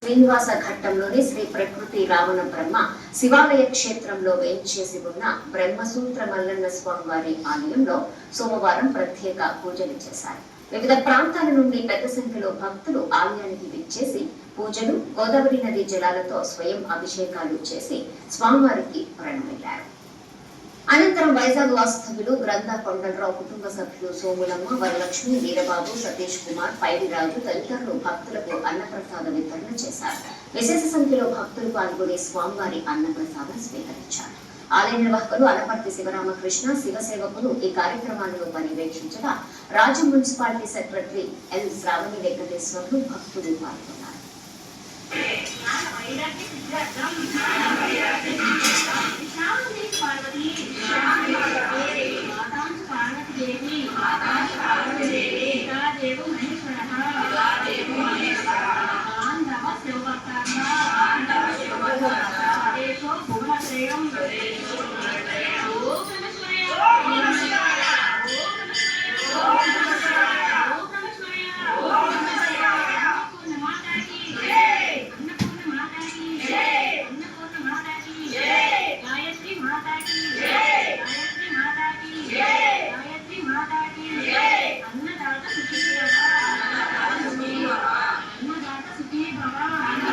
శ్రీనివాస ఘట్టంలోని శ్రీ ప్రకృతి రావణ బ్రహ్మ శివాలయ క్షేత్రంలో వేంచేసి ఉన్న బ్రహ్మసూత్ర మల్లన్న స్వామివారి ఆలయంలో సోమవారం ప్రత్యేక పూజలు చేశారు. వివిధ ప్రాంతాల నుండి పెద్ద సంఖ్యలో భక్తులు ఆలయానికి విచ్చేసి పూజలు, గోదావరి నది జలాలతో స్వయం అభిషేకాలు చేసి స్వామివారికి ప్రణమిల్లారు. అనంతరం వైజాగ్ వాస్తవ్యులు గ్రంథ కొండలరావు కుటుంబ సభ్యులు సోములమ్మ, వరలక్ష్మి, వీరబాబు, సతీష్ కుమార్, పైడిరాజు తదితరులు భక్తులకు అన్నప్రసాద వితరణ చేశారు. విశేష సంఖ్యలో భక్తులు పాల్గొని స్వామివారి అన్నప్రసాదం స్వీకరించారు. ఆలయ నిర్వాహకులు అనపర్తి శివరామకృష్ణ, శివసేవకులు ఈ కార్యక్రమాలను పర్యవేక్షించగా రాజ్య municipality secretary L Sravani Venkateswarlu భక్తులు పాల్గొన్నారు. अन्नदाता सुखी भव